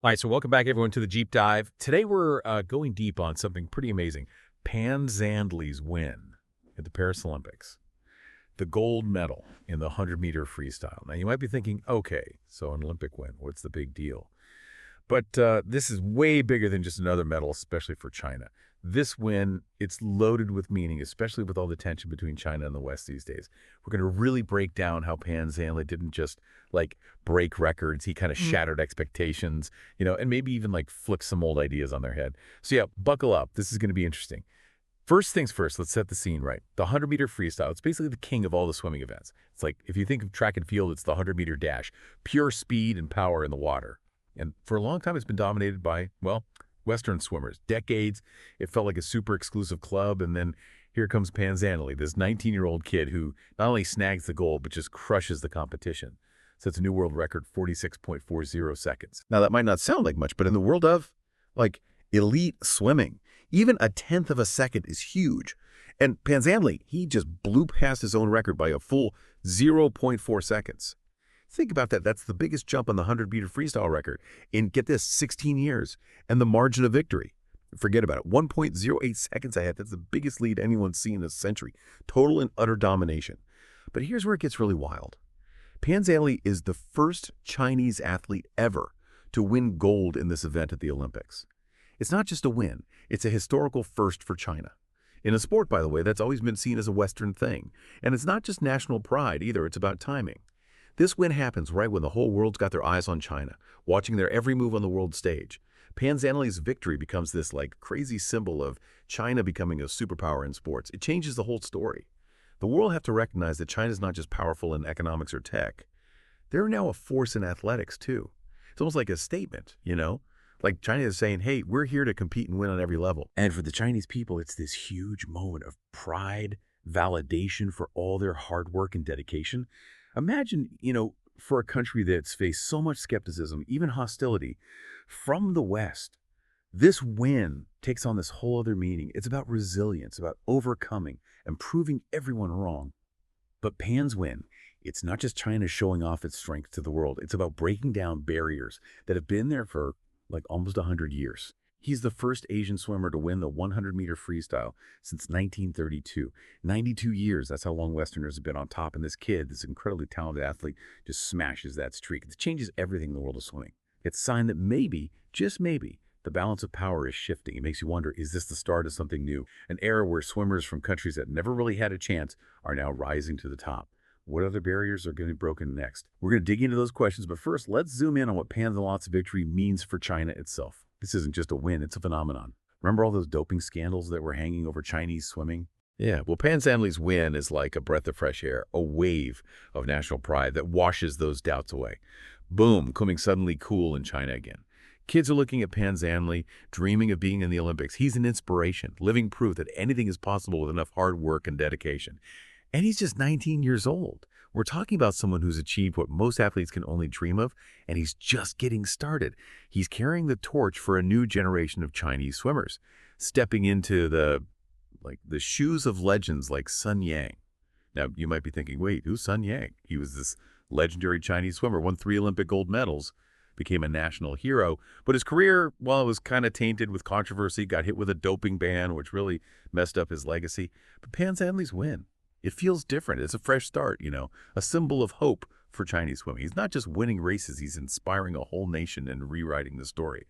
All right, so welcome back, everyone, to the Jeep Dive. Today, we're going deep on something pretty amazing. Zhanle's win at the Paris Olympics, the gold medal in the 100-meter freestyle. Now, you might be thinking, okay, so an Olympic win, what's the big deal? But this is way bigger than just another medal, especially for China. This win, it's loaded with meaning, especially with all the tension between China and the West these days. We're going to really break down how Zhanle didn't just like break records. He kind of shattered expectations, and maybe even like flick some old ideas on their head. So yeah, buckle up. This is going to be interesting. First things first, let's set the scene right. The 100-meter freestyle, it's basically the king of all the swimming events. It's like, if you think of track and field, it's the 100-meter dash, pure speed and power in the water. And for a long time, it's been dominated by, well, Western swimmers. Decades, it felt like a super exclusive club, and then here comes Zhanle, this 19-year-old kid who not only snags the gold, but just crushes the competition. Sets a new world record, 46.40 seconds. Now, that might not sound like much, but in the world of, like, elite swimming, even a tenth of a second is huge. And Zhanle, he just blew past his own record by a full 0.4 seconds. Think about that. That's the biggest jump on the 100-meter freestyle record in, get this, 16 years. And the margin of victory, forget about it, 1.08 seconds ahead. That's the biggest lead anyone's seen in a century. Total and utter domination. But here's where it gets really wild. Zhanle is the first Chinese athlete ever to win gold in this event at the Olympics. It's not just a win. It's a historical first for China. In a sport, by the way, that's always been seen as a Western thing. And it's not just national pride either. It's about timing. This win happens right when the whole world's got their eyes on China, watching their every move on the world stage. Zhanle's victory becomes this like crazy symbol of China becoming a superpower in sports. It changes the whole story. The world have to recognize that China's not just powerful in economics or tech. They're now a force in athletics too. It's almost like a statement, Like China is saying, hey, we're here to compete and win on every level. And for the Chinese people, it's this huge moment of pride, validation for all their hard work and dedication. Imagine, for a country that's faced so much skepticism, even hostility, from the West, this win takes on this whole other meaning. It's about resilience, about overcoming and proving everyone wrong. But Pan's win, it's not just China showing off its strength to the world. It's about breaking down barriers that have been there for like almost 100 years. He's the first Asian swimmer to win the 100-meter freestyle since 1932. 92 years, that's how long Westerners have been on top. And this kid, this incredibly talented athlete, just smashes that streak. It changes everything in the world of swimming. It's a sign that maybe, just maybe, the balance of power is shifting. It makes you wonder, is this the start of something new? An era where swimmers from countries that never really had a chance are now rising to the top. What other barriers are going to be broken next? We're going to dig into those questions, but first, let's zoom in on what Zhanle's victory means for China itself. This isn't just a win, it's a phenomenon. Remember all those doping scandals that were hanging over Chinese swimming? Yeah, well, Zhanle's win is like a breath of fresh air, a wave of national pride that washes those doubts away. Boom, coming suddenly cool in China again. Kids are looking at Zhanle, dreaming of being in the Olympics. He's an inspiration, living proof that anything is possible with enough hard work and dedication. And he's just 19 years old. We're talking about someone who's achieved what most athletes can only dream of, and he's just getting started. He's carrying the torch for a new generation of Chinese swimmers, stepping into the shoes of legends like Sun Yang. Now, you might be thinking, wait, who's Sun Yang? He was this legendary Chinese swimmer, won 3 Olympic gold medals, became a national hero. But his career, well, it was kind of tainted with controversy, got hit with a doping ban, which really messed up his legacy. But Zhanle's win, it feels different. It's a fresh start, a symbol of hope for Chinese swimming. He's not just winning races, he's inspiring a whole nation and rewriting the story.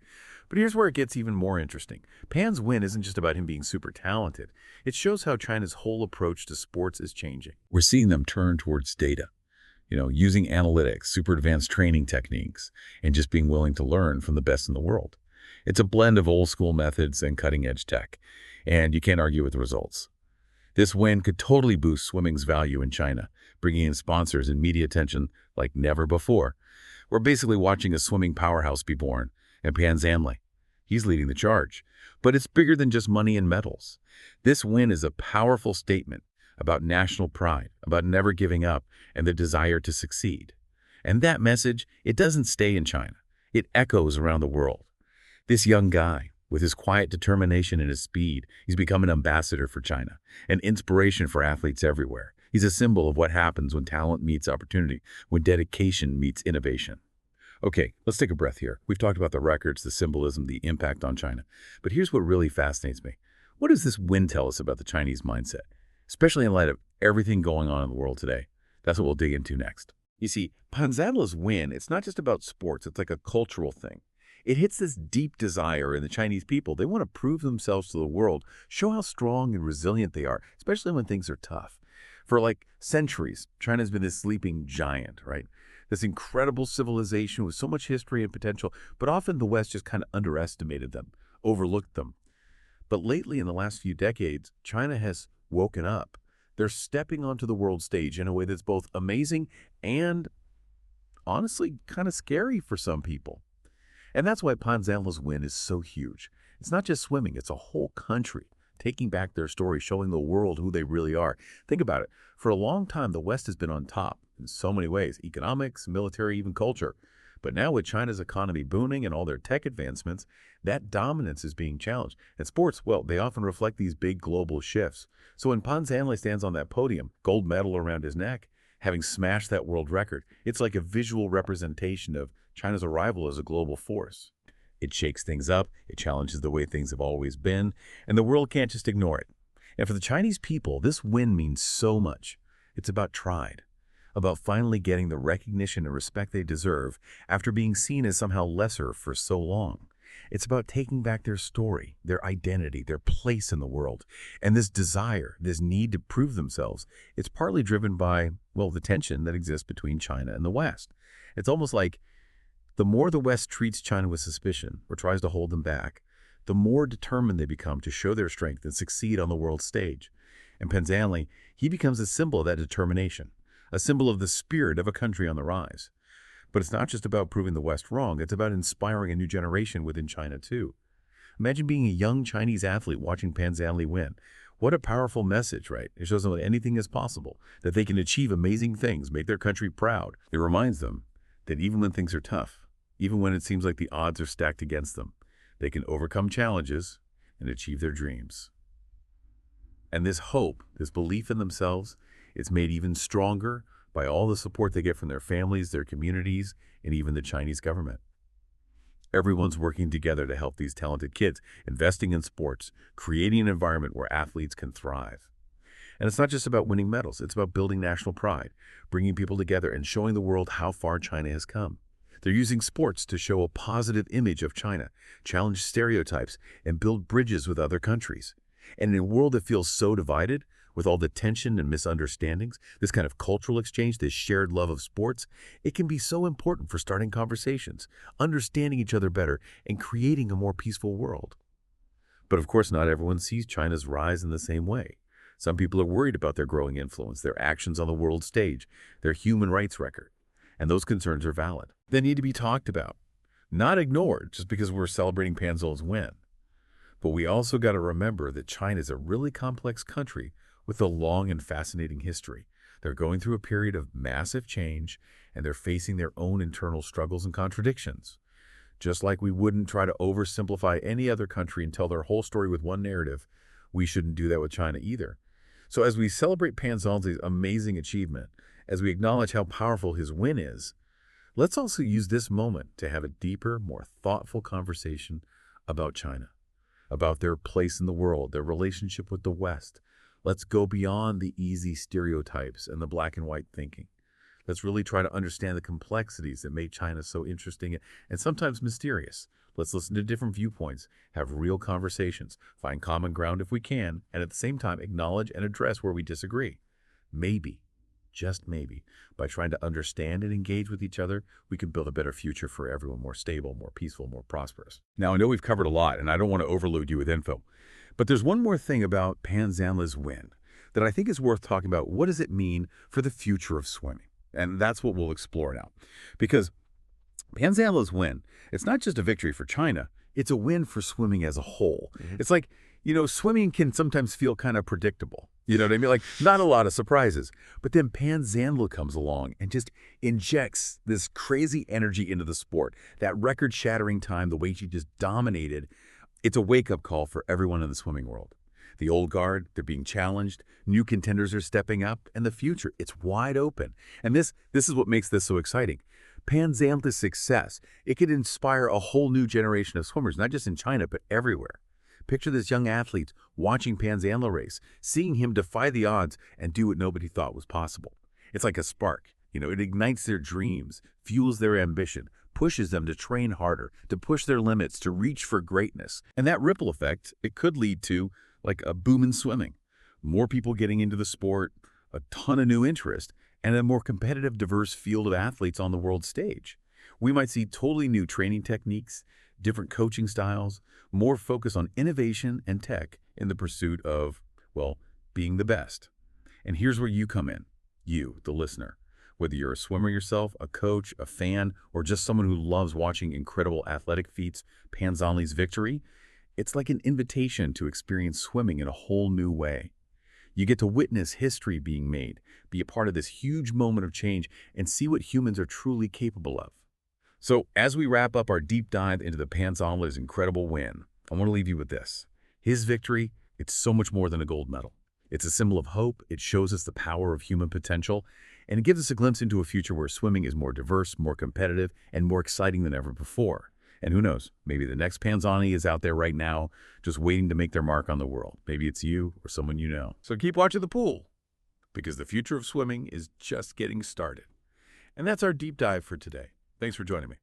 But here's where it gets even more interesting. Pan's win isn't just about him being super talented. It shows how China's whole approach to sports is changing. We're seeing them turn towards data, using analytics, super advanced training techniques, and just being willing to learn from the best in the world. It's a blend of old school methods and cutting edge tech, and you can't argue with the results. This win could totally boost swimming's value in China, bringing in sponsors and media attention like never before. We're basically watching a swimming powerhouse be born, and Zhanle, he's leading the charge. But it's bigger than just money and medals. This win is a powerful statement about national pride, about never giving up, and the desire to succeed. And that message, it doesn't stay in China. It echoes around the world. This young guy, with his quiet determination and his speed, he's become an ambassador for China, an inspiration for athletes everywhere. He's a symbol of what happens when talent meets opportunity, when dedication meets innovation. Okay, let's take a breath here. We've talked about the records, the symbolism, the impact on China. But here's what really fascinates me. What does this win tell us about the Chinese mindset, especially in light of everything going on in the world today? That's what we'll dig into next. You see, Zhanle's win, it's not just about sports, it's like a cultural thing. It hits this deep desire in the Chinese people. They want to prove themselves to the world, show how strong and resilient they are, especially when things are tough. For like centuries, China's been this sleeping giant, right? This incredible civilization with so much history and potential, but often the West just kind of underestimated them, overlooked them. But lately, in the last few decades, China has woken up. They're stepping onto the world stage in a way that's both amazing and, honestly, kind of scary for some people. And that's why Zhanle's win is so huge. It's not just swimming, it's a whole country taking back their story, showing the world who they really are. Think about it. For a long time, the West has been on top in so many ways, economics, military, even culture. But now with China's economy booming and all their tech advancements, that dominance is being challenged. And sports, well, they often reflect these big global shifts. So when Zhanle stands on that podium, gold medal around his neck, having smashed that world record, it's like a visual representation of China's arrival as a global force. It shakes things up, it challenges the way things have always been, and the world can't just ignore it. And for the Chinese people, this win means so much. It's about pride, about finally getting the recognition and respect they deserve after being seen as somehow lesser for so long. It's about taking back their story, their identity, their place in the world. And this desire, this need to prove themselves, it's partly driven by, well, the tension that exists between China and the West. It's almost like the more the West treats China with suspicion or tries to hold them back, the more determined they become to show their strength and succeed on the world stage. And Zhanle, he becomes a symbol of that determination, a symbol of the spirit of a country on the rise. But it's not just about proving the West wrong, it's about inspiring a new generation within China too. Imagine being a young Chinese athlete watching Zhanle win. What a powerful message, right? It shows them that anything is possible, that they can achieve amazing things, make their country proud. It reminds them that even when things are tough, even when it seems like the odds are stacked against them, they can overcome challenges and achieve their dreams. And this hope, this belief in themselves, it's made even stronger by all the support they get from their families, their communities, and even the Chinese government. Everyone's working together to help these talented kids, investing in sports, creating an environment where athletes can thrive. And it's not just about winning medals, it's about building national pride, bringing people together and showing the world how far China has come. They're using sports to show a positive image of China, challenge stereotypes, and build bridges with other countries. And in a world that feels so divided, with all the tension and misunderstandings, this kind of cultural exchange, this shared love of sports, it can be so important for starting conversations, understanding each other better, and creating a more peaceful world. But of course, not everyone sees China's rise in the same way. Some people are worried about their growing influence, their actions on the world stage, their human rights record. And those concerns are valid. They need to be talked about, not ignored just because we're celebrating Zhanle's win. But we also got to remember that China is a really complex country with a long and fascinating history. They're going through a period of massive change, and they're facing their own internal struggles and contradictions. Just like we wouldn't try to oversimplify any other country and tell their whole story with one narrative, we shouldn't do that with China either. So as we celebrate Zhanle's amazing achievement, as we acknowledge how powerful his win is, let's also use this moment to have a deeper, more thoughtful conversation about China, about their place in the world, their relationship with the West. Let's go beyond the easy stereotypes and the black and white thinking. Let's really try to understand the complexities that make China so interesting and sometimes mysterious. Let's listen to different viewpoints, have real conversations, find common ground if we can, and at the same time acknowledge and address where we disagree. Maybe, just maybe, by trying to understand and engage with each other, we can build a better future for everyone, more stable, more peaceful, more prosperous. Now, I know we've covered a lot, and I don't want to overload you with info, but there's one more thing about Zhanle's win that I think is worth talking about. What does it mean for the future of swimming? And that's what we'll explore now. Because Zhanle's win, it's not just a victory for China, it's a win for swimming as a whole. It's like, swimming can sometimes feel kind of predictable. You know what I mean? Like, not a lot of surprises. But then Zhanle comes along and just injects this crazy energy into the sport. That record-shattering time, the way she just dominated, it's a wake-up call for everyone in the swimming world. The old guard, they're being challenged, new contenders are stepping up, and the future, it's wide open. And this is what makes this so exciting. Zhanle's success, it could inspire a whole new generation of swimmers, not just in China, but everywhere. Picture this young athlete watching Zhanle race, seeing him defy the odds and do what nobody thought was possible. It's like a spark. It ignites their dreams, fuels their ambition, pushes them to train harder, to push their limits, to reach for greatness. And that ripple effect, it could lead to like a boom in swimming. More people getting into the sport, a ton of new interest, and a more competitive, diverse field of athletes on the world stage. We might see totally new training techniques, different coaching styles, more focus on innovation and tech in the pursuit of, well, being the best. And here's where you come in, you, the listener. Whether you're a swimmer yourself, a coach, a fan, or just someone who loves watching incredible athletic feats, Zhanle's victory, it's like an invitation to experience swimming in a whole new way. You get to witness history being made, be a part of this huge moment of change, and see what humans are truly capable of. So as we wrap up our deep dive into the Zhanle's incredible win, I want to leave you with this. His victory, it's so much more than a gold medal. It's a symbol of hope, it shows us the power of human potential, and it gives us a glimpse into a future where swimming is more diverse, more competitive, and more exciting than ever before. And who knows, maybe the next Zhanle is out there right now, just waiting to make their mark on the world. Maybe it's you or someone you know. So keep watching the pool, because the future of swimming is just getting started. And that's our deep dive for today. Thanks for joining me.